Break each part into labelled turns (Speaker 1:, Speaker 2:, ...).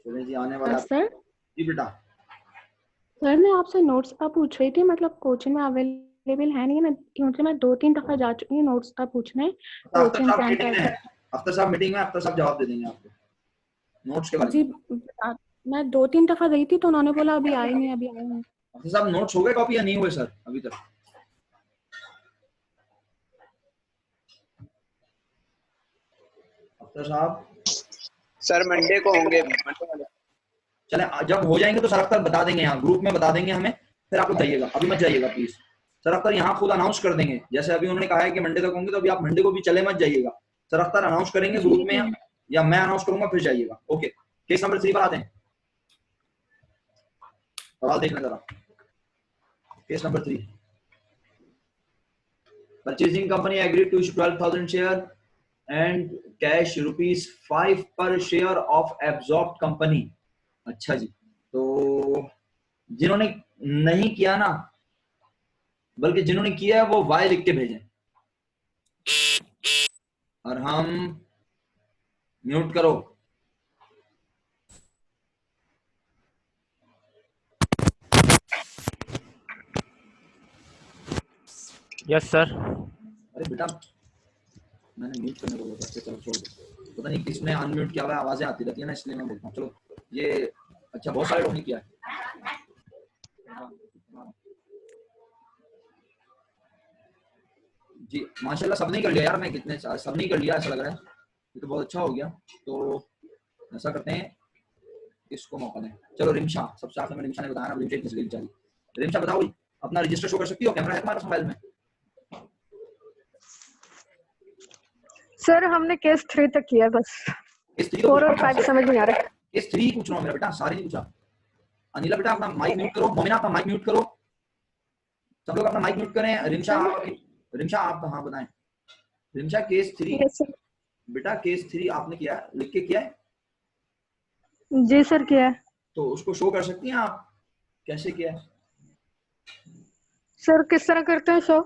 Speaker 1: चलिए जी, आने वाला
Speaker 2: सर
Speaker 1: जी बेटा।
Speaker 2: सर मैं आपसे नोट्स का पूछ रही थी, मतलब कोचिंग में अवेलेबल है नहीं है, क्योंकि मैं 2-3 दफा जा चुकी हूँ नोट्स का पूछने
Speaker 1: अख्तर
Speaker 2: कोचिंग
Speaker 1: साहब मीटिंग में
Speaker 2: सेंटर।
Speaker 1: है, अख्तर साहब मीटिंग में, अख्तर साहब जवाब दे देंगे आपको नोट्स के बारे
Speaker 2: जी
Speaker 1: में।
Speaker 2: मैं 2-3 दफा गई थी तो उन्होंने बोला अभी आई नहीं, अभी आई नहीं।
Speaker 1: अख्तर साहब नोट्स हो गए कॉपी या नहीं हुए सर अभी तक? अख्तर साहब
Speaker 3: सर मंडे को होंगे, मंडे वाले।
Speaker 1: चले जब हो जाएंगे तो सर अख्तर बता देंगे, यहाँ ग्रुप में बता देंगे हमें, फिर आप लोग जाइएगा, अभी मत जाइएगा प्लीज। सर अख्तर यहाँ खुद अनाउंस कर देंगे, जैसे अभी उन्होंने कहा है कि मंडे तक होंगे, तो अभी आप मंडे को भी चले मत जाइएगा। सर अख्तर अनाउंस करेंगे ग्रुप में, या मैं अनाउंस करूंगा फिर जाइएगा। ओके, केस नंबर 3 पर आते हैं। सवाल देखना जरा, case number 3। Purchasing company agreed to issue 12,000 share and cash ₹5 per share of absorbed company। अच्छा जी, तो जिन्होंने नहीं किया ना, बल्कि जिन्होंने किया है वो वाई लिख के भेजें, और हम म्यूट करो।
Speaker 4: Yes sir.
Speaker 1: अरे बेटा मैंने म्यूट करने को बोला था, चलो छोड़ दो, पता नहीं किसने अनम्यूट किया हुआ है, आवाजें आती रहती है ना, इसलिए मैं बोलता हूँ। चलो ये अच्छा, बहुत सारे लोगों ने किया है। जी माशाल्लाह सबने कर लिया यार, मैं कितने सबने कर लिया ऐसा लग रहा है, ये तो बहुत अच्छा हो गया। तो ऐसा करते हैं, किसको मौका दें? चलो रिमशा, सबसे आखिर में रिमशा ने बताया ना, रिमशा किस लिए चाहिए। रिमशा बताओ भाई, अपना रजिस्टर शो कर सकती हो? कैमरा है तुम्हारे पास मोबाइल में?
Speaker 5: सर हमने केस 3 तक किया बस,
Speaker 1: केस 3 तो
Speaker 5: 4 और 5 समझ नहीं आ रहा।
Speaker 1: केस 3 पूछ रहा हूँ मेरा बेटा, सारी नहीं पूछा। अनिला बेटा अपना माइक म्यूट करो, मोमिना अपना माइक म्यूट करो, सब लोग अपना माइक म्यूट करें। रिमशा आप हाँ बताएं। रिमशा केस 3 बेटा, केस 3 आपने किया है, लिख के किया है?
Speaker 5: जी सर किया है।
Speaker 1: तो उसको शो कर सकती हैं आप, कैसे किया है?
Speaker 5: सर किस तरह करते हैं शो?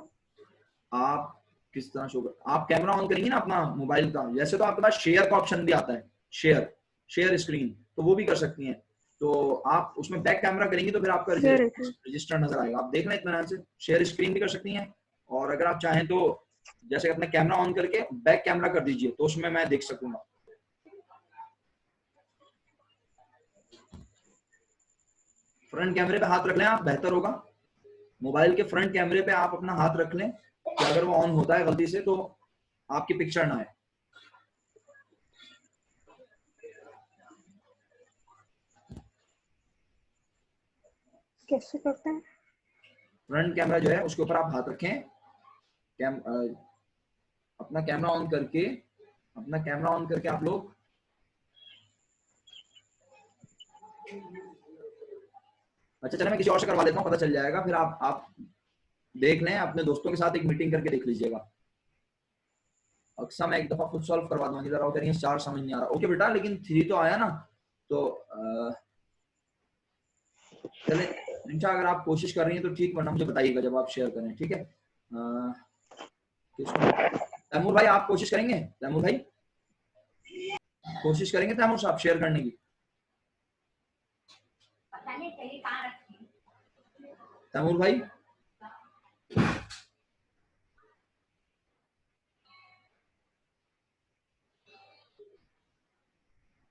Speaker 1: आप किस तरह शो कर, आप कैमरा ऑन करेंगे ना अपना मोबाइल का, जैसे तो आपके पास शेयर का ऑप्शन भी आता है, शेयर स्क्रीन, तो वो भी कर सकती हैं। तो आप उसमें बैक कैमरा करेंगी तो फिर आपका रजिस्टर नजर आएगा, आप देख लें इत्मीनान से। शेयर स्क्रीन भी कर सकती हैं, और अगर आप चाहें तो जैसे अपना कैमरा ऑन करके बैक कैमरा कर दीजिए, तो उसमें मैं देख सकूंगा। फ्रंट कैमरे पे हाथ रख लें आप, बेहतर होगा। मोबाइल के फ्रंट कैमरे पे आप अपना हाथ रख लें, कि अगर वो ऑन होता है गलती से तो आपकी पिक्चर ना आए।
Speaker 5: कैसे करते हैं?
Speaker 1: फ्रंट कैमरा जो है उसके ऊपर आप हाथ रखें, अपना कैमरा ऑन करके आप लोग अच्छा चले, मैं किसी और से करवा लेता हूँ, पता चल जाएगा, फिर आप देख लें, अपने दोस्तों के साथ एक मीटिंग करके देख लीजिएगा। अक्सर मैं एक दफा खुद सॉल्व करवा दूंगी, जरा कह रही है 4 समझ नहीं आ रहा। ओके बेटा, लेकिन 3 तो आया ना, तो चले रिंचा, अगर आप कोशिश कर रही हैं तो ठीक, वरना मुझे बताइएगा जब आप शेयर करें, ठीक है? तैमूर भाई आप कोशिश करेंगे? तैमूर भाई कोशिश करेंगे तैमूर साहब शेयर करने की? तैमूर भाई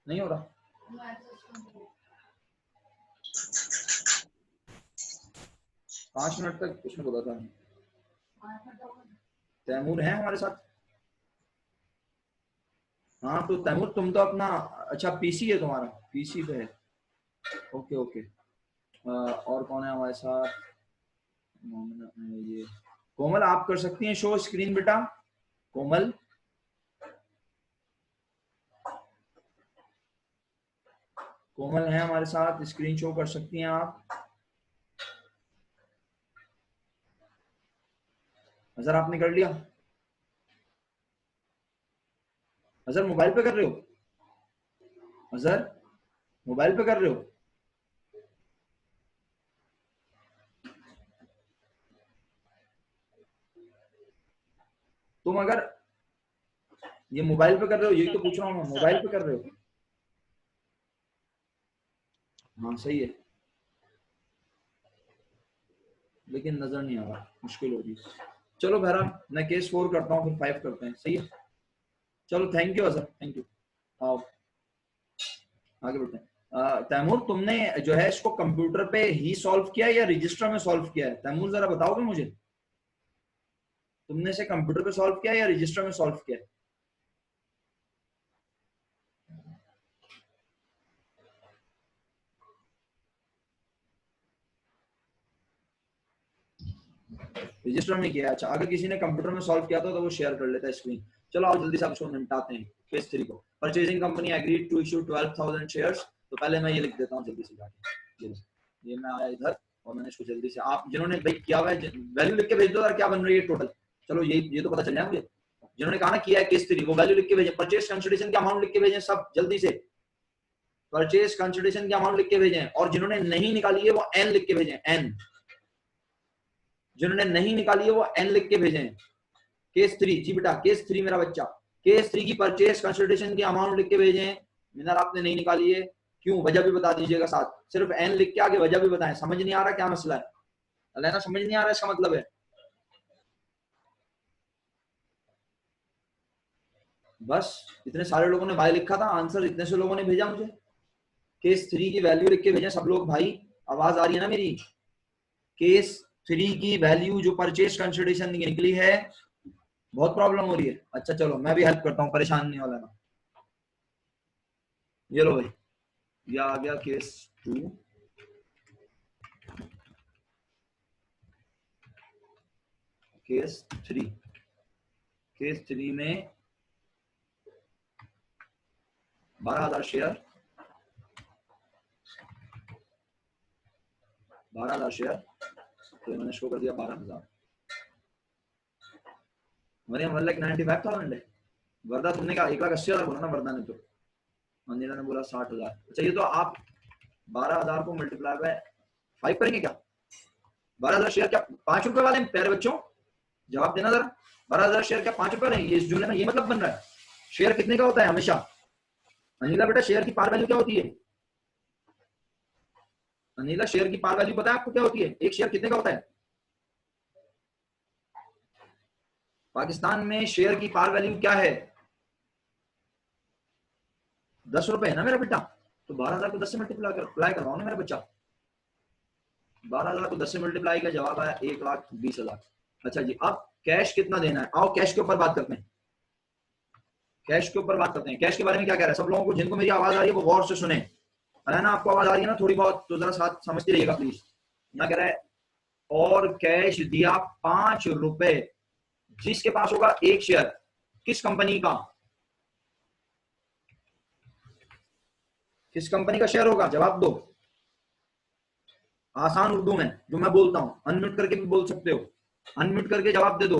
Speaker 1: नहीं हो रहा? 5 मिनट तक उसने बोला था। तैमूर है हमारे साथ? हाँ तो तैमूर तुम तो अपना, अच्छा पीसी है तुम्हारा, पीसी पे है, ओके ओके। और कौन है हमारे साथ? ये कोमल, आप कर सकती हैं शो स्क्रीन बेटा? कोमल है हमारे साथ, स्क्रीन शो कर सकती हैं आप? अजहर आपने कर लिया? अजहर मोबाइल पे कर रहे हो? अजहर मोबाइल पे कर रहे हो? तुम अगर ये मोबाइल पे कर रहे हो, यही तो पूछ रहा हूँ मैं, मोबाइल पे कर रहे हो? हाँ सही है, लेकिन नजर नहीं आ रहा, मुश्किल होगी। चलो बहरहाल मैं केस 4 करता हूँ, फिर 5 करते हैं, सही है। चलो thank you Azhar, thank you. आओ आगे बढ़ते हैं। तैमूर तुमने जो है इसको कंप्यूटर पे ही सॉल्व किया है या रजिस्टर में सॉल्व किया है? तैमूर जरा बताओगे मुझे, तुमने इसे कंप्यूटर पे सॉल्व किया है या रजिस्टर में सॉल्व किया है? रजिस्टर में किया है, अच्छा। अगर किसी ने कंप्यूटर में सॉल्व किया था तो वो शेयर कर लेता है स्क्रीन। चलो आओ जल्दी से आप इसको निपटाते हैं। केस 3 को, purchasing company agreed to issue 12,000 shares. तो पहले मैं ये लिख देता हूँ जल्दी से जाके, ये मैं आया इधर और मैंने इसको जल्दी से, आप जिन्होंने भाई किया हुआ है वैल्यू लिख के भेज दो यार, क्या बन रही है टोटल। चलो ये तो पता चल जाए मुझे। जिन्होंने कहा ना किया है केस 3 वो वैल्यू लिख के भेजें, परचेज कंसिडरेशन के अमाउंट लिख के भेजें सब जल्दी से, परचेज कंसिडरेशन के अमाउंट लिख के भेजें। और जिन्होंने नहीं निकाली है वो एन लिख के भेजें, एन। जिन्होंने नहीं निकाली है वो एन लिख के भेजें। केस 3 जी बेटा, केस 3 मेरा बच्चा, केस 3 की परचेज कंसिडरेशन की अमाउंट लिख के भेजें। मिनर आपने नहीं निकाली है, क्यों, वजह भी बता दीजिएगा साथ, सिर्फ एन लिख के आगे वजह भी बताएं। समझ नहीं आ रहा क्या मसला है, अलेना समझ नहीं आ रहा इसका मतलब है। बस इतने सारे लोगों ने भाई लिखा था आंसर, इतने से लोगों ने भेजा मुझे। केस 3 की वैल्यू लिख के भेजें सब लोग भाई, आवाज आ रही है ना मेरी? केस 3 की वैल्यू जो परचेज कंसिडरेशन निकली है, बहुत प्रॉब्लम हो रही है। अच्छा चलो मैं भी हेल्प करता हूँ, परेशान नहीं वाला ना। ये लो भाई, ये आ गया केस 2। केस 3, केस 3 में 12,000 शेयर, 12,000 शेयर, तो मैंने शो कर दिया 12,000। मरियम 1,95,000 है। वर्दा तुमने कहा 1,80,000 बोला ना वर्दा ने, तो अनिला ने बोला 60,000। अच्छा ये तो आप 12,000 को मल्टीप्लाई बाय 5 करेंगे क्या? 12,000 शेयर क्या 5 रुपए वाले प्यारे बच्चों, जवाब देना जरा। 12,000 शेयर क्या 5 रुपए वाले? ये इस जुमले में ये मतलब बन रहा है। शेयर कितने का होता है हमेशा? अनिला बेटा शेयर की पार वैल्यू क्या होती है? अनिला शेयर की पार वैल्यू पता है आपको क्या होती है? एक शेयर कितने का होता है पाकिस्तान में? शेयर की पार वैल्यू क्या है? 10 रुपए है ना मेरा बेटा। तो 12,000 को 10 से मल्टीप्लाई करवाओ ना मेरा बच्चा। 12,000 को 10 से मल्टीप्लाई का जवाब आया 1,20,000। अच्छा जी, अब कैश कितना देना है? आओ कैश के ऊपर बात करते हैं, कैश के ऊपर बात करते हैं। कैश के बारे में क्या कह रहा है? सब लोगों को जिनको मेरी आवाज आ रही है वो गौर से सुने, है ना? आपको आवाज आ रही है ना थोड़ी बहुत, तो जरा साथ समझते रहिएगा प्लीज। यहाँ कह रहा है और कैश दिया 5 रुपए जिसके पास होगा एक शेयर, किस कंपनी का? किस कंपनी का शेयर होगा? जवाब दो आसान उर्दू में जो मैं बोलता हूं, अनम्यूट करके भी बोल सकते हो, अनम्यूट करके जवाब दे दो।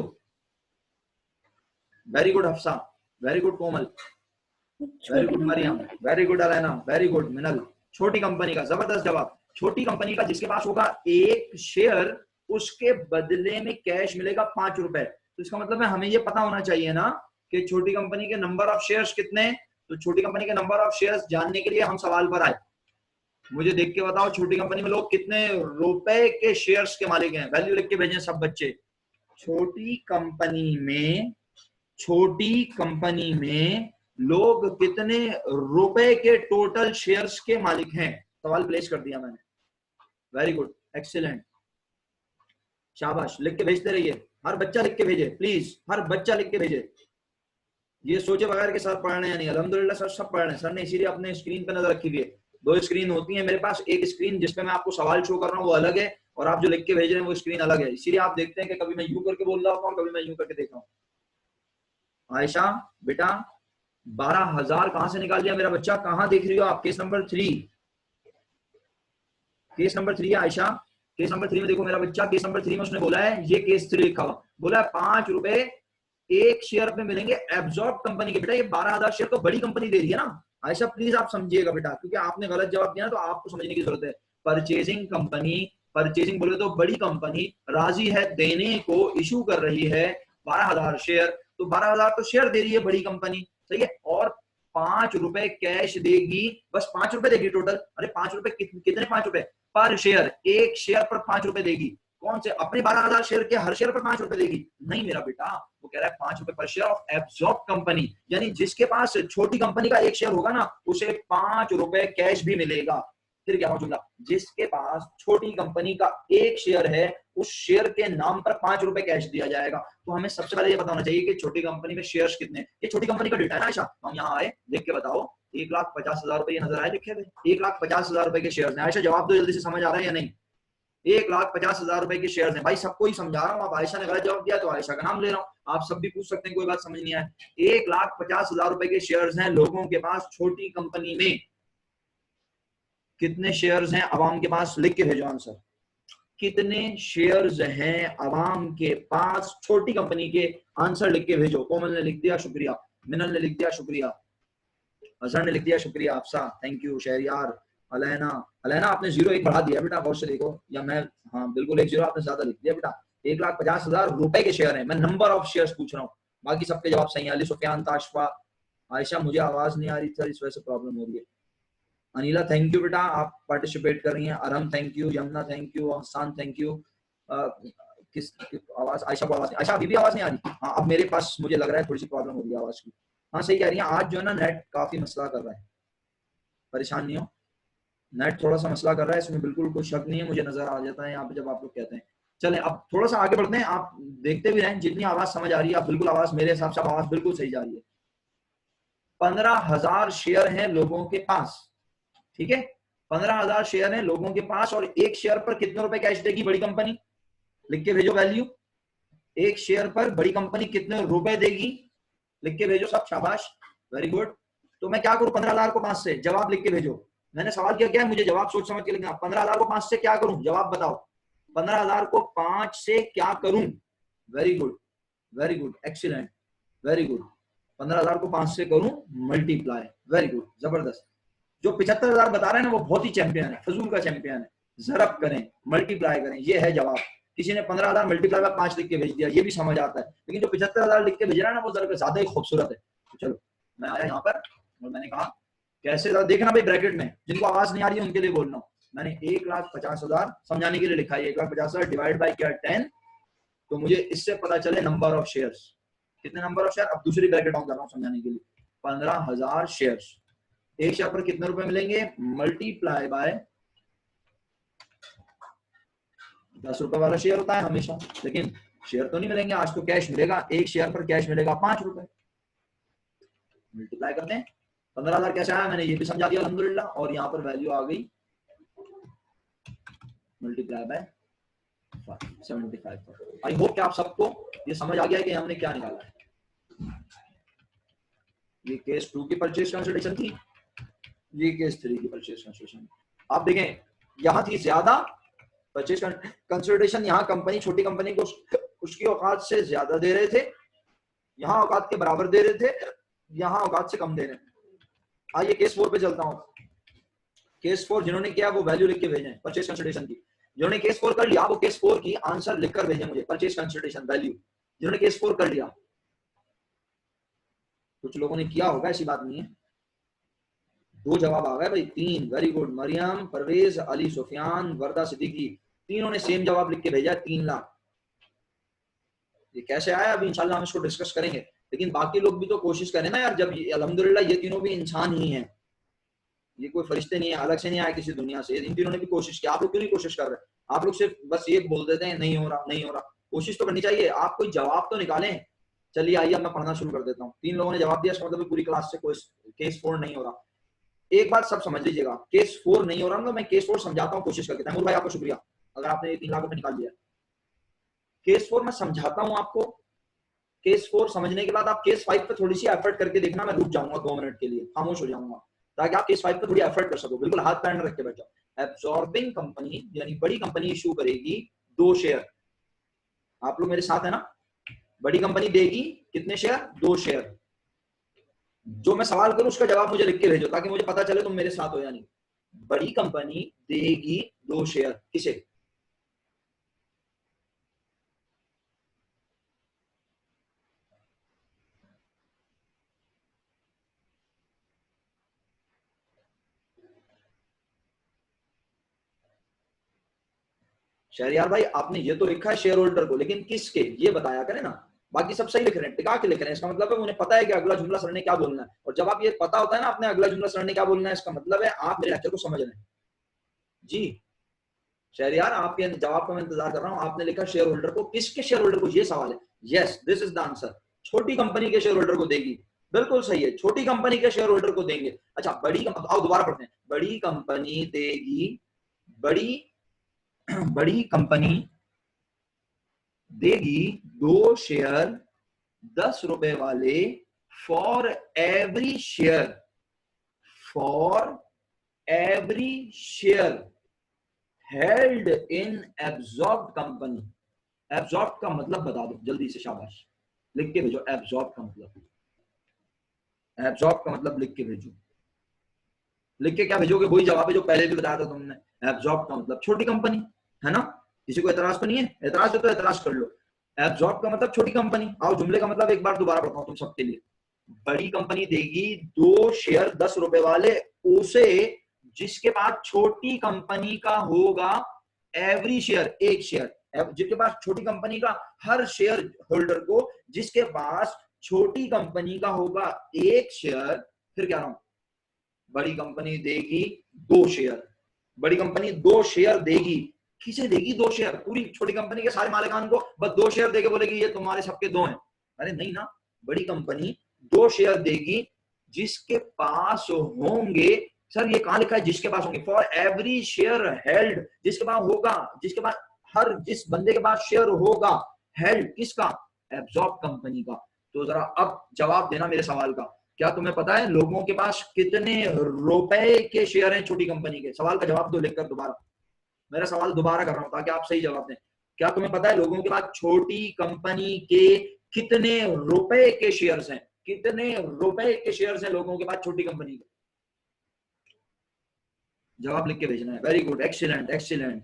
Speaker 1: Very good Hafsa, very good Komal, very good Mariam, very good Alena, very good Minal. छोटी कंपनी का, जबरदस्त जवाब। छोटी कंपनी का जिसके पास होगा एक शेयर, उसके बदले में कैश मिलेगा 5 रुपए। तो इसका मतलब है हमें ये पता होना चाहिए ना कि छोटी कंपनी के नंबर ऑफ शेयर्स कितने। तो छोटी कंपनी के नंबर ऑफ शेयर्स जानने के लिए हम सवाल पर आए। मुझे देख के बताओ छोटी कंपनी में लोग कितने रुपए के शेयर्स के मालिक हैं? वैल्यू लिख के भेजें सब बच्चे। छोटी कंपनी में लोग कितने रुपए के टोटल शेयर्स के मालिक हैं? सवाल प्लेस कर दिया मैंने। वेरी गुड, एक्सीलेंट, शाबाश। लिख के भेजते रहिए, हर बच्चा लिख के भेजे प्लीज, हर बच्चा लिख के भेजे। ये सोचे बगैर के सर पढ़ रहे हैं या नहीं? अल्हम्दुलिल्लाह सर सब पढ़ रहे हैं। सर ने इसीलिए अपने स्क्रीन पे नजर रखी हुई है। 2 स्क्रीन होती है मेरे पास, एक स्क्रीन जिसपे मैं आपको सवाल शो कर रहा हूँ वो अलग है, और आप जो लिख के भेज रहे हैं वो स्क्रीन अलग है। इसीलिए आप देखते हैं कि कभी मैं यूं करके बोल रहा हूँ, कभी मैं यूं करके देख रहा हूँ। आयशा बेटा 12,000 कहां से निकाल लिया मेरा बच्चा? कहां देख रही हो आप? केस नंबर 3, केस नंबर 3 है आयशा। केस नंबर 3 में देखो मेरा बच्चा, केस नंबर 3 में उसने बोला है, ये केस 3 लिखा हुआ, बोला है 5 रुपए एक शेयर पे मिलेंगे एब्जॉर्ब कंपनी के। बेटा ये 12,000 शेयर तो बड़ी कंपनी दे रही है ना आयशा, प्लीज आप समझिएगा बेटा, क्योंकि आपने गलत जवाब दिया तो आपको समझने की जरूरत है। परचेजिंग कंपनी, परचेजिंग बोले तो बड़ी कंपनी राजी है देने को, इशू कर रही है 12,000 शेयर, तो 12,000 तो शेयर दे रही है बड़ी कंपनी, सही है। और ₹5 कैश देगी, बस ₹5 देगी टोटल। अरे ₹5 कितने ₹5 पर शेयर, एक शेयर पर ₹5 देगी। कौन से? अपने 12,000 शेयर के हर शेयर पर ₹5 देगी? नहीं मेरा बेटा, वो कह रहा है ₹5 पर शेयर ऑफ एब्सॉर्ब कंपनी, यानी जिसके पास छोटी कंपनी का एक शेयर होगा ना, उसे ₹5 कैश भी मिलेगा। फिर क्या मौजूदा? जिसके पास छोटी कंपनी का एक शेयर है, उस शेयर के नाम पर ₹5 कैश दिया जाएगा। तो हमें सबसे पहले ये बताना चाहिए कि छोटी कंपनी में शेयर्स कितने। ये छोटी कंपनी का डेटा है ना आयशा, हम यहाँ आए, देख के बताओ। 1,50,000 नजर आए लिखे हुए? 1,50,000 के शेयर हैं। आयशा जवाब दो जल्दी से, समझ आ रहा है या नहीं? 1,50,000 के शेयर हैं भाई, सबको ही समझा रहा हूँ। आप आयशा ने गलत जवाब दिया तो आयशा का नाम ले रहा हूँ, आप सब भी पूछ सकते हैं, कोई बात समझ नहीं आए। 1,50,000 के शेयर हैं लोगों के पास छोटी कंपनी में। कितने शेयर्स हैं अवाम के पास? लिख के भेजो आंसर। कितने शेयर्स हैं अवाम के पास छोटी कंपनी के? आंसर लिख के भेजो। कोमल ने लिख दिया, शुक्रिया। मिनल ने लिख दिया, शुक्रिया। अजहर ने लिख दिया, शुक्रिया। आपसा, थैंक यू। शहरियार, अलैना, अलैना आपने 0 1 बढ़ा दिया बेटा, गौर से देखो। या मैं, हाँ बिल्कुल 1 0 आपने ज्यादा लिख दिया बेटा। 1,50,000 के शेयर है, मैं नंबर ऑफ शेयर्स पूछ रहा हूँ। बाकी सबके जवाब सही है। अली सुफियान, ताशफा, आयशा मुझे आवाज नहीं आ रही सर, इस वजह से प्रॉब्लम हो रही है। अनिला थैंक यू बेटा, आप पार्टिसिपेट कर रही हैं। Aram thank you, Yamuna thank you, Hasan thank you. किस आवाज? आयशा को आवाज नहीं, आयशा अभी भी आवाज नहीं आ रही? हाँ अब मेरे पास मुझे लग रहा है थोड़ी सी प्रॉब्लम हो रही है आवाज की। हाँ सही कह रही है, आज जो है ना नेट काफी मसला कर रहा है। परेशान नहीं हो, नेट थोड़ा सा मसला कर रहा है, इसमें बिल्कुल कोई शक नहीं है, मुझे नजर आ जाता है यहाँ पे जब आप लोग कहते हैं। चलें अब थोड़ा सा आगे बढ़ते हैं, आप देखते भी रहें, जितनी आवाज समझ आ रही है आप बिल्कुल आवाज, मेरे हिसाब से आवाज बिल्कुल सही जा रही है। 15,000 शेयर हैं लोगों के पास, ठीक है? 15,000 शेयर हैं लोगों के पास, और एक शेयर पर कितने रुपए कैश देगी बड़ी कंपनी? लिख के भेजो वैल्यू। एक शेयर पर बड़ी कंपनी कितने रुपए देगी? लिख के भेजो सब, शाबाश, वेरी गुड। तो मैं क्या करूं 15,000 को 5 से? जवाब लिख के भेजो। मैंने सवाल किया क्या है, मुझे जवाब सोच समझ के लिखना। 15,000 को 5 से क्या करूं? जवाब बताओ। 15,000 को 5 से क्या करूं? Very good, very good, excellent, very good. 15,000 को 5 से करूं मल्टीप्लाई, वेरी गुड, जबरदस्त। जो 75,000 बता रहे हैं ना वो बहुत ही चैंपियन है, फजूल का चैंपियन है। जरब करें, मल्टीप्लाई करें, ये है जवाब। किसी ने 15,000 मल्टीप्लाई बाय 5 लिख के भेज दिया, ये भी समझ आता है, लेकिन जो 75,000 लिख के भेज रहा है ना वो जरा ज्यादा ही खूबसूरत है। तो चलो मैं आया यहाँ पर और मैंने कहा कैसे, देखना भाई ब्रैकेट में, जिनको आवाज नहीं आ रही है उनके लिए बोल रहा हूँ। मैंने 1,50,000 समझाने के लिए लिखा है, 1,50,000 डिवाइड बाय क्या 10, तो मुझे इससे पता चले नंबर ऑफ शेयर्स। कितने नंबर ऑफ शेयर? अब दूसरी ब्रैकेट ऑन कर रहा हूँ समझाने के लिए। 15,000 शेयर्स, एक शेयर पर कितने रुपए मिलेंगे? मल्टीप्लाई बाय 10 रुपए वाला शेयर होता है हमेशा, लेकिन शेयर तो नहीं मिलेंगे आज, तो कैश मिलेगा। एक शेयर पर कैश मिलेगा 5 रुपए। मल्टीप्लाई करते हैं, 15,000 कैसे आया मैंने ये भी समझा दिया अल्हम्दुलिल्लाह, और यहाँ पर वैल्यू आ गई मल्टीप्लाई बाय 75। आई होप कि आप सबको ये समझ आ गया है कि हमने क्या निकाला है। ये केस 2 की परचेज कंसिडरेशन थी, ये केस 3 की परचेज कंसिडरेशन। आप देखें यहाँ थी ज्यादा परचेज कंसिडरेशन, यहाँ कंपनी छोटी कंपनी को उसकी औकात से ज्यादा दे रहे थे, यहाँ औकात के बराबर दे रहे थे, यहाँ औकात से कम दे रहे हैं। आइए केस 4 पे चलता हूँ। केस 4 जिन्होंने किया वो वैल्यू लिख के भेजें परचेज कंसिडरेशन की। जिन्होंने केस 4 कर लिया वो केस 4 की आंसर लिखकर भेजें मुझे, परचेज कंसिडरेशन वैल्यू। जिन्होंने केस 4 कर लिया, कुछ लोगों ने किया होगा, ऐसी बात नहीं है। 2 जवाब आ गए भाई, 3, वेरी गुड। मरियम, परवेज, अली सुफियान, वर्दा सिद्दीकी, तीनों ने सेम जवाब लिख के भेजा, 3 लाख। ये कैसे आया अभी इंशाल्लाह हम इसको डिस्कस करेंगे, लेकिन बाकी लोग भी तो कोशिश करें ना यार। जब अल्हम्दुलिल्लाह ये तीनों भी इंसान ही हैं, ये कोई फरिश्ते नहीं है, अलग से नहीं आए किसी दुनिया से। इन तीनों ने भी कोशिश की, आप लोग क्यों नहीं कोशिश कर रहे? आप लोग सिर्फ बस ये बोल देते हैं नहीं हो रहा, नहीं हो रहा। कोशिश तो करनी चाहिए, आप कोई जवाब तो निकालें। चलिए आइए मैं पढ़ना शुरू कर देता हूँ। 3 लोगों ने जवाब दिया, इसका मतलब पूरी क्लास से कोई केस 4 नहीं हो रहा। एक बात सब समझ लीजिएगा, केस 4 नहीं हो रहा ना, मैं केस 4 समझाता हूँ कोशिश करके। तैमूर भाई आपको शुक्रिया, अगर आपने 3 लाख रुपए निकाल दिया। केस 4 मैं समझाता हूँ आपको, केस 4 समझने के बाद आप केस 5 पे थोड़ी सी एफर्ट करके देखना। मैं रुक जाऊंगा 2 मिनट के लिए, खामोश हो जाऊंगा, ताकि आप केस 5 पे थोड़ी एफर्ट कर सको। बिल्कुल हाथ पैर रख के बैठ जाओ। एब्सॉर्बिंग कंपनी यानी बड़ी कंपनी इशू करेगी 2 शेयर। आप लोग मेरे साथ है ना? बड़ी कंपनी देगी कितने शेयर? 2 शेयर। जो मैं सवाल करूं उसका जवाब मुझे लिख के भेजो, ताकि मुझे पता चले तुम मेरे साथ हो या नहीं। बड़ी कंपनी देगी 2 शेयर किसे? शहरियार भाई आपने ये तो लिखा है शेयर होल्डर को, लेकिन किसके ये बताया करें ना। बाकी सब सही लिख रहे हैं, टिका के लिख रहे हैं, इसका मतलब है उन्हें पता है कि अगला जुमला सर ने क्या बोलना है। और जब आप ये पता होता है ना आपने अगला जुमला सर ने क्या बोलना है, इसका मतलब है आप मेरे लेक्चर को समझ रहे हैं। जी शहरियार, आपके जवाब का मैं इंतजार कर रहा हूं। आपने लिखा शेयर होल्डर को, किसके शेयर होल्डर को, ये सवाल है। Yes, this is the answer. छोटी कंपनी के शेयर होल्डर को देगी, बिल्कुल सही है, छोटी कंपनी के शेयर होल्डर को देंगे। अच्छा बड़ी, आओ दोबारा पढ़ते हैं। बड़ी कंपनी देगी, बड़ी कंपनी देगी 2 शेयर 10 रुपए वाले for every share held in absorbed company. Absorbed का मतलब बता दो जल्दी से, शाबाश लिख के भेजो। एब्जॉर्ब का मतलब लिख के भेजो। लिख के क्या भेजोगे, वही जवाब है जो पहले भी बताया था तुमने। एब्जॉर्ब का मतलब छोटी कंपनी है ना। किसी को एतराज तो नहीं है? एतराज है तो एतराज कर लो। एब्जॉर्ब का मतलब छोटी कंपनी। आओ जुमले का मतलब एक बार दोबारा बताओ तुम सबके लिए। बड़ी कंपनी देगी 2 शेयर 10 रुपए वाले उसे जिसके पास छोटी कंपनी का होगा एवरी शेयर, एक शेयर। जिसके पास छोटी कंपनी का, हर शेयर होल्डर को जिसके पास छोटी कंपनी का होगा एक शेयर। फिर क्या रहा हूं, बड़ी कंपनी देगी 2 शेयर। बड़ी कंपनी 2 शेयर देगी, किसे देगी 2 शेयर? पूरी छोटी कंपनी के सारे मालिकान को बस 2 शेयर देके बोलेगी ये तुम्हारे सबके 2 हैं। अरे नहीं ना, बड़ी कंपनी 2 शेयर देगी जिसके पास होंगे। सर ये कहां लिखा है जिसके पास होंगे? फॉर एवरी शेयर हेल्ड, जिसके पास होगा, जिसके पास, हर जिस बंदे के पास शेयर होगा, हेल्ड किसका? एब्जॉर्ब कंपनी का। तो जरा अब जवाब देना मेरे सवाल का। क्या तुम्हें पता है लोगों के पास कितने रुपए के शेयर हैं छोटी कंपनी के? सवाल का जवाब दो लिखकर दोबारा। मेरा सवाल दोबारा कर रहा हूं ताकि आप सही जवाब दें। क्या तुम्हें पता है लोगों के पास छोटी कंपनी के कितने रुपए के शेयर्स हैं? कितने रुपए के शेयर्स हैं लोगों के पास छोटी कंपनी के? जवाब लिख के भेजना है। वेरी गुड, एक्सीलेंट एक्सीलेंट,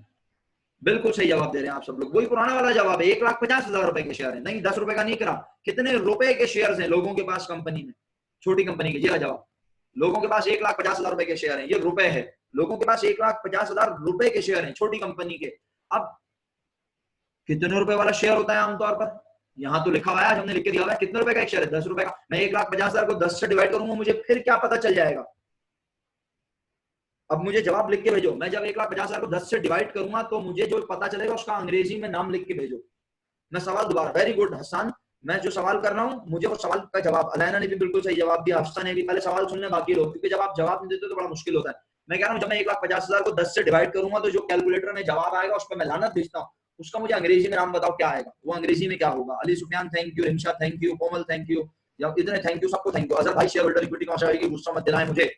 Speaker 1: बिल्कुल सही जवाब दे रहे हैं आप सब लोग। वही पुराना वाला जवाब है, 1,50,000 रुपए के शेयर है, नहीं 10 रुपए का नहीं करा। कितने रुपए के शेयर्स हैं लोगों के पास कंपनी में, छोटी कंपनी के? ये जवाब, लोगों के पास 1,50,000 रुपए के शेयर हैं, ये रुपए है। लोगों के पास 1,50,000 रुपए के शेयर हैं छोटी कंपनी के। अब कितने रुपए वाला शेयर होता है आमतौर पर? यहां तो लिखा हुआ है, हमने लिख के दिया हुआ है कितने रुपए का एक शेयर है, 10 रुपए का। मैं 1,50,000 को 10 से डिवाइड करूंगा, मुझे फिर क्या पता चल जाएगा? अब मुझे जवाब लिख के भेजो। मैं जब 1,50,000 को 10 से डिवाइड करूंगा तो मुझे जो पता चलेगा उसका अंग्रेजी में नाम लिख के भेजो। मैं सवाल दोबारा, वेरी गुड हसन, मैं जो सवाल कर रहा हूं मुझे वो सवाल का जवाब, अलैना ने भी बिल्कुल सही जवाब दिया, हफ्सा ने भी। पहले सवाल सुनने बाकी लोग, क्योंकि जब आप जवाब नहीं देते तो बड़ा मुश्किल होता है। मैं कह रहा हूं जब मैं 1,50,000 को 10 से डिवाइड करूंगा तो जो कैलकुलेटर में जवाब आएगा उस पर मैं लानत भेजता हूँ, उसका मुझे अंग्रेजी में नाम बताओ क्या आएगा, वो अंग्रेजी में क्या होगा? Ali Sufiyan thank you, Rimsha thank you, Komal thank you, इतने थैंक यू, सबको थैंक यू। अजहर भाई शेयर होल्डर इक्विटी कहां से आएगी, गुस्सा मत दिलाएं मुझे।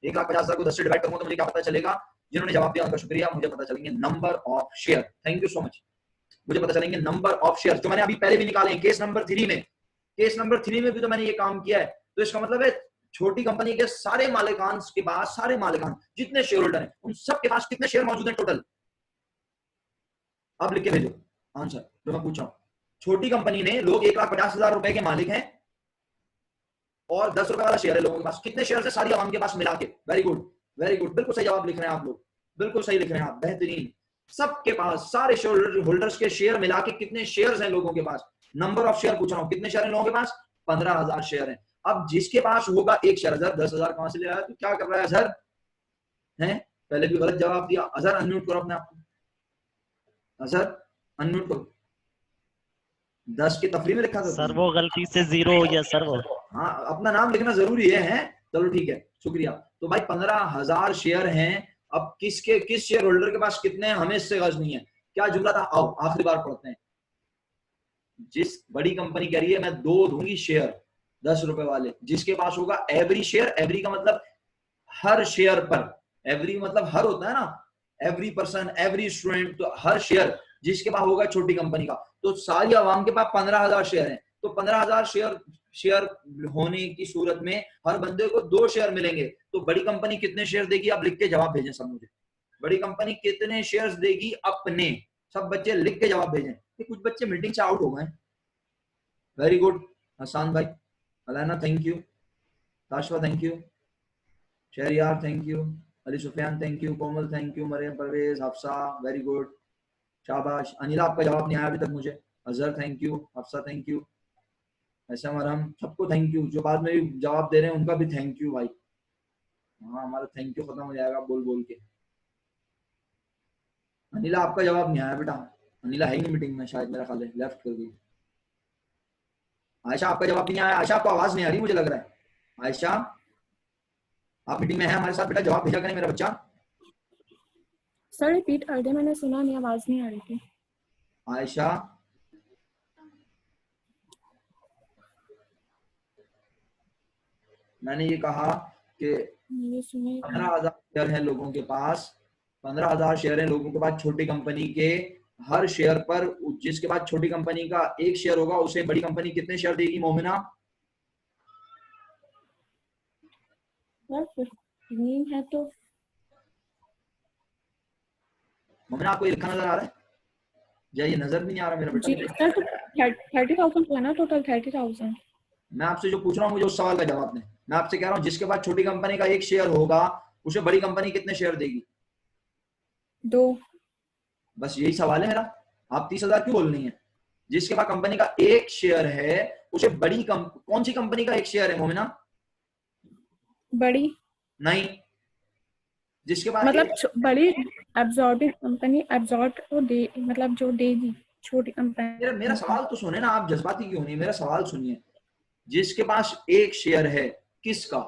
Speaker 1: 1,50,000 को 10 से डिवाइड करूंगा तो मुझे क्या पता चलेगा? जिन्होंने जवाब दिया उनका शुक्रिया। मुझे पता चलेंगे number of share, thank you so much. मुझे पता चलेंगे नंबर ऑफ शेयर जो मैंने अभी पहले भी निकाले हैं केस नंबर 3 में। केस नंबर 3 में भी तो मैंने ये काम किया है। तो इसका मतलब है छोटी कंपनी के सारे मालिकान के पास, सारे मालिकान जितने शेयर होल्डर हैं उन सब के पास कितने शेयर मौजूद हैं टोटल? अब लिख के भेजो आंसर जो मैं पूछ रहा हूं। छोटी कंपनी ने, लोग 1,50,000 रुपए के मालिक हैं और 10 रुपए वाला शेयर है लोगों के पास। कितने शेयर है सारी आवाम के पास मिला के? वेरी गुड वेरी गुड, बिल्कुल सही जवाब लिख रहे हैं आप लोग, बिल्कुल सही लिख रहे हैं आप, बेहतरीन। सबके पास, सारे शेयर होल्डर्स के शेयर मिला के कितने शेयर्स हैं लोगों के पास? नंबर ऑफ शेयर पूछ रहा हूं, कितने शेयर हैं लोगों के पास? 15,000 शेयर हैं। अब जिसके पास होगा एक शेयर, अजहर 10,000 कहां से ले आया? तो क्या कर रहा है अजहर? हैं पहले भी गलत जवाब दिया। अजहर अनम्यूट करो अपने आप को, अजहर अनम्यूट करो। 10 की तफरी में लिखा था
Speaker 4: सर वो गलती से 0 हो गया सर वो।
Speaker 1: हाँ अपना नाम लिखना जरूरी है? चलो ठीक है, शुक्रिया। तो भाई 15,000 शेयर हैं। अब किस शेयर होल्डर के पास कितने हैं हमें इससे गर्ज नहीं है। क्या जुमला था? आओ आखिरी बार पढ़ते हैं। जिस बड़ी कंपनी कह रही है मैं 2 दूंगी शेयर 10 रुपए वाले, जिसके पास होगा एवरी शेयर, एवरी का मतलब हर शेयर पर, एवरी मतलब हर होता है ना, एवरी पर्सन, एवरी स्टूडेंट, तो हर शेयर जिसके पास होगा छोटी कंपनी का। तो सारी आवाम के पास 15,000 शेयर हैं। तो 15,000 शेयर होने की सूरत में हर बंदे को 2 शेयर मिलेंगे। तो बड़ी कंपनी कितने शेयर देगी? आप लिख के जवाब भेजें सब मुझे। बड़ी कंपनी कितने शेयर्स देगी अपने? सब बच्चे लिख के जवाब भेजें। कुछ बच्चे मीटिंग से आउट हो गए। वेरी गुड हसान भाई, Alana thank you, Tashwa thank you, Shahryar thank you, Ali Sufiyan thank you, Komal thank you, Mariam Parvez, Hafsa very good, शाबाश। अनिला आपका जवाब नहीं आया अभी तक मुझे। Azhar thank you, Afsa thank you, ऐसा मरहम, सबको थैंक यू। जो बाद में भी जवाब दे रहे हैं उनका भी थैंक यू भाई। हाँ हमारा थैंक यू खत्म हो जाएगा बोल बोल के। अनिला आपका जवाब नहीं आया बेटा। अनिला है ही मीटिंग में शायद, मेरा ख्याल है लेफ्ट कर गई। आयशा आपका जवाब नहीं आया। आयशा आपको आवाज नहीं आ रही मुझे लग रहा है। आयशा आप मीटिंग में हैं हमारे साथ, बेटा जवाब भेजा करें मेरा बच्चा।
Speaker 2: सर रिपीट कर दे, मैंने सुना नहीं, आवाज नहीं आ रही थी।
Speaker 1: आयशा मैंने ये कहा कि 15,000 शेयर है लोगों के पास, 15,000 शेयर है लोगों के पास छोटी कंपनी के। हर शेयर पर जिसके पास छोटी कंपनी का एक शेयर होगा उसे बड़ी कंपनी कितने शेयर देगी मोमिना?
Speaker 2: है तो
Speaker 1: मोमिना आपको ये लिखा नजर आ रहा है या ये नजर भी नहीं आ रहा मेरा बेटा?
Speaker 2: जी सर, तो 30,000 हुआ ना टोटल 30,000।
Speaker 1: मैं आपसे जो पूछ रहा हूँ मुझे उस सवाल का जवाब दें। मैं आपसे कह रहा हूँ जिसके पास छोटी कंपनी का एक शेयर होगा उसे बड़ी कंपनी कितने शेयर देगी?
Speaker 2: 2।
Speaker 1: बस यही सवाल है मेरा। आप 30,000 क्यों बोल रही हैं? जिसके पास कंपनी का एक शेयर है उसे बड़ी कौन सी कंपनी का एक शेयर है मोमिना?
Speaker 2: बड़ी
Speaker 1: नहीं, जिसके पास
Speaker 2: मतलब बड़ी एब्जॉर्बिंग कंपनी एब्जॉर्ब को दे, मतलब जो देगी छोटी कंपनी।
Speaker 1: मेरा सवाल तो सुने ना, आप जज्बाती क्यों नहीं? मेरा सवाल सुनिए। जिसके पास एक शेयर है किसका?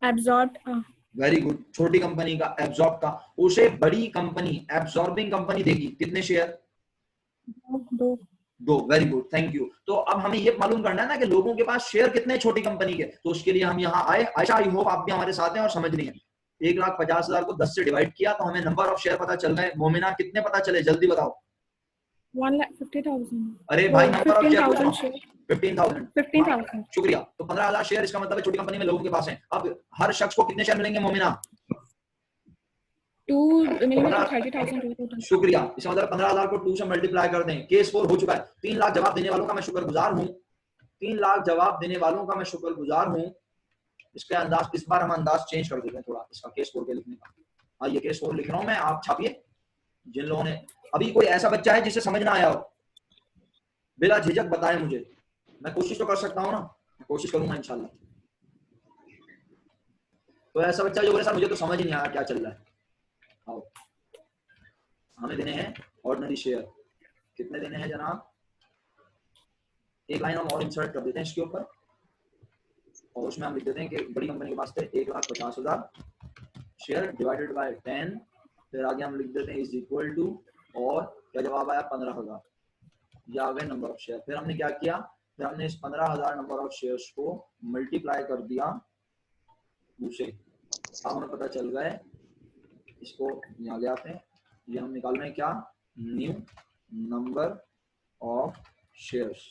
Speaker 2: एब्जॉर्ब।
Speaker 1: वेरी गुड, छोटी कंपनी का, एब्जॉर्ब का। उसे बड़ी कंपनी एब्जॉर्बिंग कंपनी देगी कितने share? 2। Very good, thank you. तो अब हमें ये मालूम करना है ना कि लोगों के पास शेयर कितने छोटी कंपनी के, तो उसके लिए हम यहाँ आए। आयशा आई होप आप भी हमारे साथ हैं और समझ रही हैं। 1,50,000 को 10 से डिवाइड किया तो हमें नंबर ऑफ शेयर पता चल गए। मोमिना कितने पता चले जल्दी बताओ।
Speaker 2: 1,50,000।
Speaker 1: अरे भाई नंबर ऑफ शेयर
Speaker 2: 15,000।
Speaker 1: 15,000। शुक्रिया। तो 15,000 शेयर, इसका मतलब है छोटी कंपनी में लोगों के पास है। अब हर शख्स को कितने शेयर मिलेंगे मोमिना?
Speaker 2: 2 मिलेंगे तो 30,000।
Speaker 1: शुक्रिया। इसका मतलब 15,000 को 2 से मल्टीप्लाई कर दें। केस 4 हो चुका है। 3 लाख जवाब देने वालों का मैं शुक्रगुजार हूँ। 3 लाख जवाब देने वालों का मैं शुक्रगुजार हूँ। इसका अंदाज इस बार हम अंदाज चेंज कर देते हैं थोड़ा इसका केस 4 के लिखने का। आइए केस 4 लिख रहा हूं मैं, आप छापिए। जिन लोगों ने अभी कोई ऐसा बच्चा है जिसे समझ ना आया हो, बिला झिझक बताएं मुझे। मैं कोशिश तो कर सकता हूं ना, मैं कोशिश करूंगा इंशाल्लाह। तो ऐसा बच्चा जो बोले सर मुझे तो समझ ही नहीं आया क्या चल रहा है। आओ, हमें देने हैं ऑर्डिनरी शेयर। कितने देने हैं जनाब? एक लाइन हम और इंसर्ट कर देते हैं इसके ऊपर और उसमें हम लिख देते हैं कि बड़ी कंपनी के पास थे 1,50,000 शेयर डिवाइडेड बाय 10। फिर आगे हम लिख देते हैं इज इक्वल टू, और क्या जवाब आया? 15,000। ये आ गए नंबर ऑफ शेयर। फिर हमने क्या किया? फिर हमने इस 15,000 नंबर ऑफ शेयर्स को मल्टीप्लाई कर दिया दूसरे। अब हमें पता चल गया है, इसको यहाँ ले आते हैं। ये हम निकाल रहे हैं क्या? New number of shares.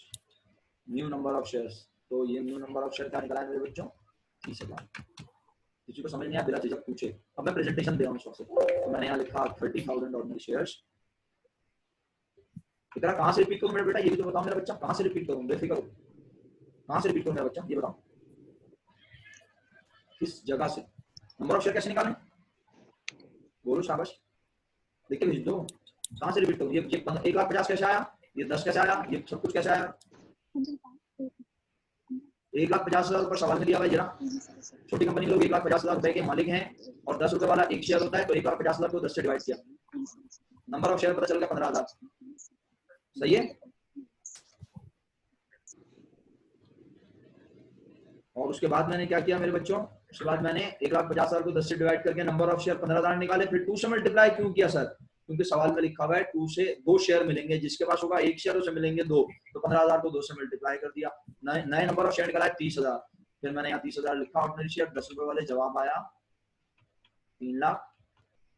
Speaker 1: New number of shares. तो ये न्यू नंबर ऑफ शेयर क्या निकाला है मेरे बच्चों? 30,000। किसी को समझ नहीं आया बिला झिझक पूछे। अब मैं प्रेजेंटेशन दे रहा हूँ इस वक्त से। तो मैंने यहाँ लिखा 30,000 ऑर्डिनरी शेयर्स। इतना कहाँ से रिपीट करूँ मेरे बेटा? ये भी तो बताओ मेरा बच्चा, कहाँ से रिपीट करूँ? बेफिक्र हो, कहाँ से रिपीट करूँ मेरा बच्चा? ये बताओ किस जगह से। नंबर ऑफ शेयर कैसे निकालें? बोलो शाबाश, लिख के भेज दो। कहाँ से रिपीट करूँ? ये 1,50,000 कैसे आया? ये 10 कैसे आया? ये सब कुछ कैसे आया? 1,50,000 पर सवाल में दिया भाई जरा। छोटी कंपनी लोग 1,50,000 रुपए के मालिक हैं और 10 रुपए वाला एक शेयर होता है, तो 1,50,000 को 10 से डिवाइड किया, नंबर ऑफ शेयर पता चल गया 15,000। सही है। और उसके बाद मैंने क्या किया मेरे बच्चों? उसके बाद मैंने 1,50,000 को 10 से डिवाइड करके नंबर ऑफ शेयर 15,000 निकाले। फिर 2 से मल्टीप्लाई क्यों किया सर? क्योंकि सवाल में लिखा हुआ है 2 से 2 शेयर मिलेंगे, जिसके पास होगा एक शेयर उसे मिलेंगे 2। तो 15,000 को 2 से मल्टीप्लाई कर दिया। नए नंबर ऑफ शेयर निकाला 30,000। फिर मैंने यहाँ 30,000 लिखा ऑर्डिनरी शेयर, 10 रुपए वाले, जवाब आया 3 लाख।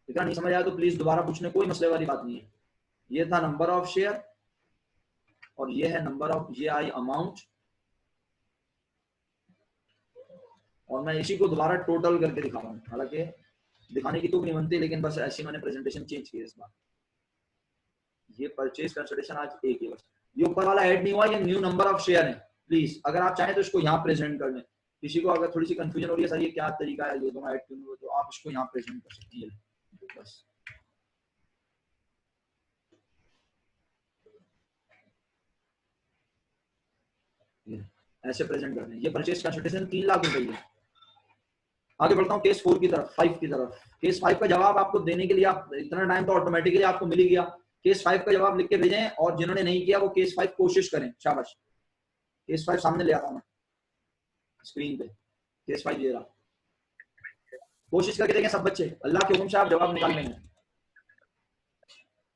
Speaker 1: इतना नहीं समझ आया तो प्लीज दोबारा पूछने, कोई मसले वाली बात नहीं है। ये था नंबर ऑफ शेयर और ये है नंबर ऑफ, ये आई अमाउंट, और मैं इसी को दोबारा टोटल करके दिखा रहा हूँ। हालांकि दिखाने की तो नहीं बनती, लेकिन बस ऐसी मैंने प्रेजेंटेशन चेंज की इस बार। ये परचेज कंसिडरेशन आज एक ही, बस ये ऊपर वाला ऐड नहीं हुआ, ये न्यू नंबर ऑफ शेयर है। प्लीज अगर आप चाहें तो इसको यहाँ प्रेजेंट कर लें। किसी को अगर थोड़ी सी कंफ्यूजन हो रही है सर ये क्या तरीका है, ये तो ऐड क्यों नहीं हुआ, तो आप इसको यहाँ प्रेजेंट कर सकते हैं। बस ऐसे प्रेजेंट करना है। ये परचेज कंसल्टेशन 3 लाख रुपए है। आगे बढ़ता हूँ केस 4 की तरफ, 5 की तरफ। केस 5 का जवाब आपको देने के लिए आप इतना टाइम तो ऑटोमेटिकली आपको मिल ही गया। केस 5 का जवाब लिख के भेजें, और जिन्होंने नहीं किया वो केस 5 कोशिश करें। शाबाश। केस 5 सामने ले आता हूँ स्क्रीन पे। केस 5 ये रहा, कोशिश करके देखें सब बच्चे, अल्लाह के हुक्म से आप जवाब निकाल लेंगे।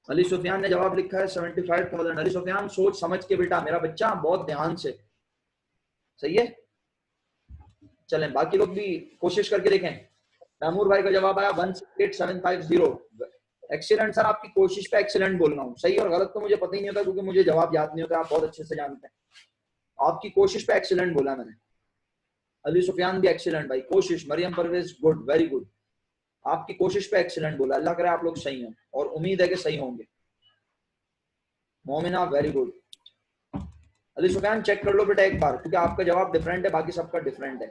Speaker 1: अली सुफियान ने जवाब लिखा है 75,000। अली सुफियान सोच समझ के बेटा, मेरा बच्चा बहुत ध्यान से। सही है, चलें बाकी लोग भी कोशिश करके देखें। तैमूर भाई का जवाब आया 168,750। एक्सीलेंट सर, आपकी कोशिश पे एक्सीलेंट बोल रहा हूँ। सही और गलत तो मुझे पता ही नहीं होता क्योंकि मुझे जवाब याद नहीं होता, आप बहुत अच्छे से जानते हैं। आपकी कोशिश पे एक्सीलेंट बोला मैंने। अली सुफियान भी एक्सीलेंट भाई, कोशिश। Mariam Parvez good, very good. आपकी कोशिश पे एक्सीलेंट बोला, अल्लाह करे आप लोग सही हों और उम्मीद है कि सही होंगे। Momina very good. Ali Sufiyan check कर लो बेटा एक बार, क्योंकि आपका जवाब डिफरेंट है, बाकी सबका डिफरेंट है।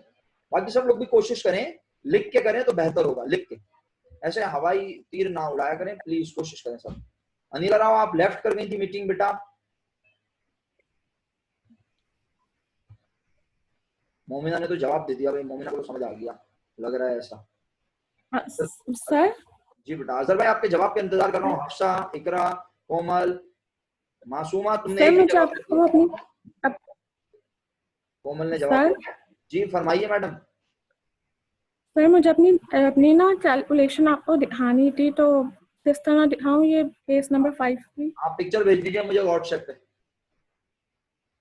Speaker 1: बाकी सब लोग भी कोशिश करें, लिख के करें तो बेहतर होगा। लिख के ऐसे हवाई तीर ना उड़ाया करें प्लीज, कोशिश करें सब। अनिला राव आप लेफ्ट कर गई थी मीटिंग बेटा। मोमिना ने तो जवाब दे दिया भाई, मोमिना को तो समझ आ गया लग रहा है ऐसा।
Speaker 2: सर
Speaker 1: जी बेटा, अजहर भाई आपके जवाब के इंतजार कर रहा हूँ। हफ्सा, इकरा, कोमल, मासूमा, तुमने
Speaker 2: सर
Speaker 1: एक ही
Speaker 2: मुझे
Speaker 1: जवाब
Speaker 2: आपको
Speaker 1: दिया।
Speaker 2: अपनी
Speaker 1: कोमल ने जवाब
Speaker 2: सर
Speaker 1: दिया। जी फरमाइए मैडम।
Speaker 2: सर मुझे अपनी अपनी ना कैलकुलेशन आपको दिखानी थी, तो किस तरह दिखाऊं ये केस नंबर 5 की?
Speaker 1: आप पिक्चर भेज दीजिए मुझे व्हाट्सएप पे,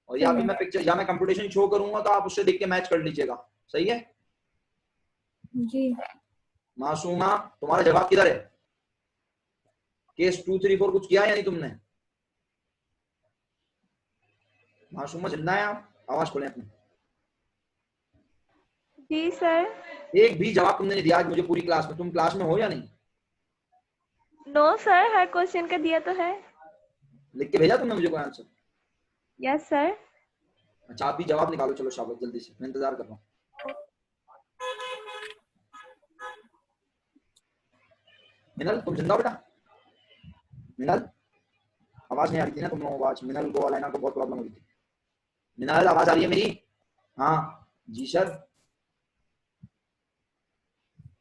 Speaker 1: और या
Speaker 2: सही
Speaker 1: फिर
Speaker 2: है
Speaker 1: मैं पिक्चर या मैं कंप्यूटेशन शो करूंगा तो आप उससे देख के मैच कर लीजिएगा। सही है
Speaker 2: जी।
Speaker 1: मासूमा, तुम्हारा जवाब किधर है? केस 2, 3, 4 कुछ किया या नहीं तुमने? मासूमा जिंदा है आप? आवाज खोलें अपनी।
Speaker 6: जी सर।
Speaker 1: एक भी जवाब तुमने नहीं दिया आज मुझे पूरी क्लास में। तुम क्लास में हो या नहीं?
Speaker 6: नो सर, हर क्वेश्चन का दिया तो है।
Speaker 1: लिख के भेजा तुमने मुझे कोई आंसर?
Speaker 6: Yes sir.
Speaker 1: अच्छा आप भी जवाब निकालो, चलो शाबाश, जल्दी से, मैं इंतजार कर रहा हूँ। मिनल तुम जिंदा हो बेटा? मिनल आवाज नहीं आ रही थी ना तुम लोगों को आज। मिनल को अलैना को बहुत प्रॉब्लम हो रही थी। मिनल आवाज आ रही है मेरी? हाँ जी सर।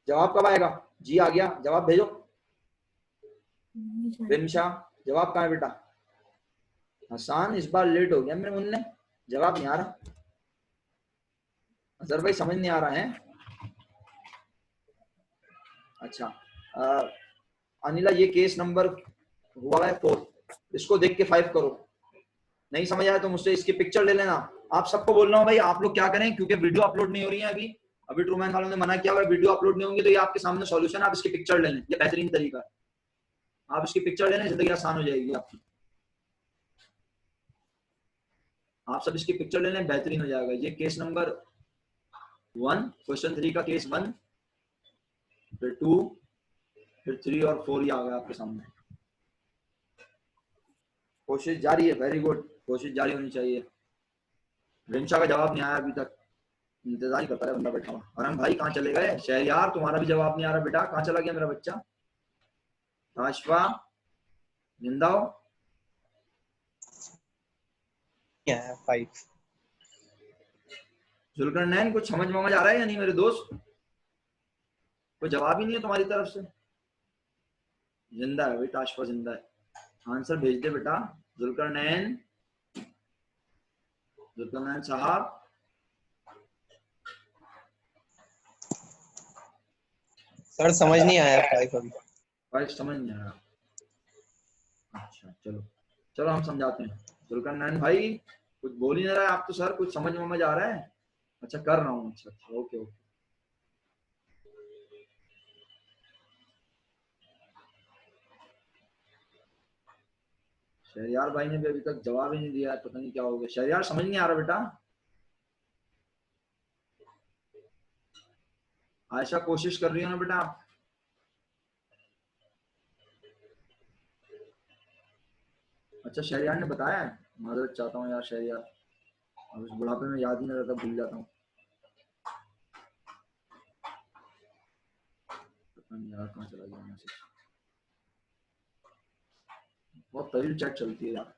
Speaker 1: जवाब कब आएगा? जी आ गया, जवाब भेजो। रिमशा जवाब कहाँ है बेटा? हसान इस बार लेट हो गया मेरे मुन्ने, जवाब नहीं आ रहा। अजहर भाई समझ नहीं आ रहा है। अच्छा अनिला ये केस नंबर हुआ है 4, इसको देख के 5 करो। नहीं समझ आया तो मुझसे इसकी पिक्चर ले लेना। आप सबको बोल रहा हूँ भाई, आप लोग क्या करें, क्योंकि वीडियो अपलोड नहीं हो रही है अभी। अभी ट्रूमैन वालों ने मना किया हुआ है, वीडियो अपलोड नहीं होंगी तो ये आपके सामने सॉल्यूशन, आप इसकी पिक्चर ले लें, ये बेहतरीन तरीका है। आप इसकी पिक्चर ले लें, जिंदगी आसान हो जाएगी आपकी। आप सब इसकी पिक्चर ले लें, बेहतरीन हो जाएगा। ये केस नंबर 1, क्वेश्चन 3 का केस 1, फिर 2, फिर 3 और 4 ही आ गया आपके सामने। कोशिश जारी है, वेरी गुड, कोशिश जारी होनी चाहिए। रिंशा का जवाब नहीं आया अभी तक, इंतजार ही करता है बंदा बैठा हुआ। अरम भाई कहाँ चले गए? शहरयार तुम्हारा भी जवाब नहीं आ रहा बेटा, कहाँ चला गया मेरा बच्चा? आशफा जिंदा हो?
Speaker 3: क्या है 5?
Speaker 1: जुल्करनैन कुछ समझ आ रहा है या नहीं मेरे दोस्त? कोई जवाब ही नहीं है तुम्हारी तरफ से। जिंदा है बेटा, आशफा जिंदा है। आंसर भेज दे बेटा जुल्करनैन, जुल्करनैन साहब।
Speaker 3: सर समझ नहीं आया 5 अभी।
Speaker 1: भाई समझ नहीं आया? अच्छा चलो चलो हम समझाते हैं। जुल्करनैन भाई कुछ बोल ही नहीं रहा है आप तो। सर कुछ समझ आ रहा है? अच्छा कर रहा हूँ। अच्छा अच्छा ओके ओके। शहरयार भाई ने भी अभी तक जवाब ही नहीं दिया है, पता नहीं क्या हो गया। शहरयार समझ नहीं आ रहा बेटा? आयशा कोशिश कर रही हो ना बेटा? अच्छा शहरयार ने बताया है? मदद चाहता हूँ यार शहरयार, अब इस बुढ़ापे में याद ही नहीं रहता, भूल जाता हूँ। पता नहीं यार कहाँ चला गया मैसेज। बहुत तवील चैट चलती है यार।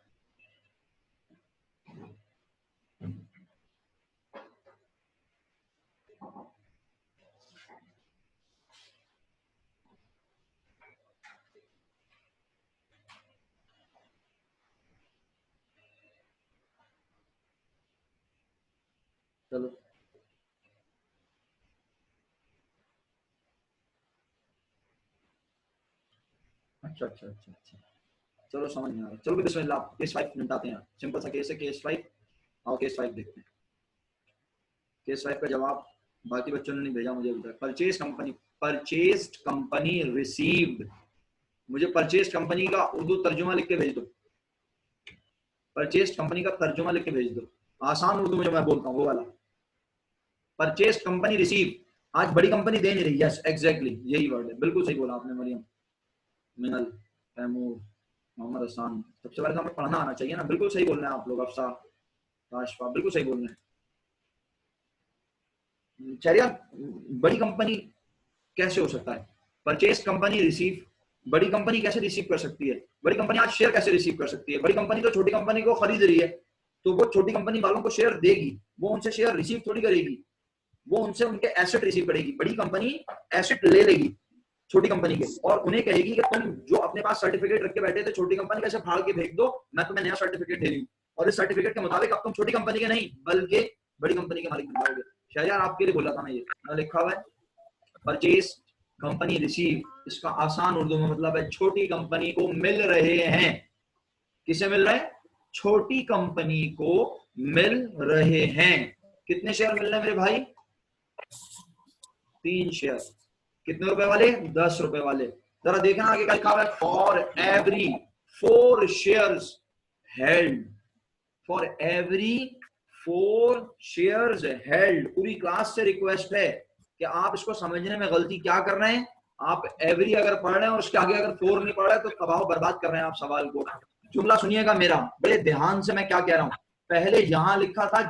Speaker 1: चलो अच्छा अच्छा अच्छा अच्छा, चलो समझ में आ रहा है। चलो भी बिस्मिल्लाह, केस 5 निपटाते हैं। सिंपल सा केस है, केस 5। आओ केस 5 देखते हैं। केस 5 का जवाब बाकी बच्चों ने नहीं भेजा मुझे अभी तक। Purchased company received. मुझे परचेस्ड कंपनी का उर्दू तर्जुमा लिख के भेज दो। परचेस्ड कंपनी का तर्जुमा लिख के भेज दो, आसान उर्दू में जो मैं बोलता हूँ वो वाला। Purchased company receive. आज बड़ी कंपनी दे नहीं रही। यस एग्जैक्टली यही वर्ड है, बिल्कुल सही बोला आपने मरियम, मिनल, तैमूर, मोहम्मद हसन। सबसे पहले तो हमें पढ़ना आना चाहिए ना। बिल्कुल सही बोल रहे हैं आप लोग। अफसा, काशफा, बिल्कुल सही बोल रहे हैं। शहरियार, बड़ी कंपनी कैसे हो सकता है? Purchase company receive. बड़ी कंपनी कैसे रिसीव कर सकती है? बड़ी कंपनी आज शेयर कैसे रिसीव कर सकती है? बड़ी कंपनी तो छोटी कंपनी को खरीद रही है, तो वो छोटी कंपनी वालों को शेयर देगी, वो उनसे शेयर रिसीव थोड़ी करेगी, वो उनसे उनके एसेट रिसीव करेगी। बड़ी कंपनी एसेट ले लेगी छोटी कंपनी के और उन्हें कहेगी कि तुम जो अपने पास सर्टिफिकेट रख के बैठे थे छोटी कंपनी कैसे फाड़ के फेंक दो, मैं तुम्हें नया सर्टिफिकेट दे रही हूँ और इस सर्टिफिकेट के मुताबिक अब तुम छोटी कंपनी के नहीं बल्कि बड़ी कंपनी के मालिक बन जाओगे। शहरियार आपके लिए बोला था मैं, ये लिखा हुआ है परचेज कंपनी रिसीव। इसका आसान उर्दू में मतलब है छोटी कंपनी को मिल रहे हैं। किसे मिल रहे हैं? छोटी कंपनी को मिल रहे हैं। कितने शेयर मिल रहे हैं मेरे भाई? 3 शेयर। कितने रुपए वाले? 10 रुपए वाले। जरा देखना आगे क्या लिखा हुआ है, for every 4 shares held. For every 4 shares held. पूरी क्लास से रिक्वेस्ट है कि आप इसको समझने में गलती क्या कर रहे हैं। आप एवरी अगर पढ़ रहे हैं और उसके आगे अगर 4 नहीं पढ़ रहे तो तबाह बर्बाद कर रहे हैं आप सवाल को। जुमला सुनिएगा मेरा बड़े ध्यान से, मैं क्या कह रहा हूं। पहले यहां लिखा था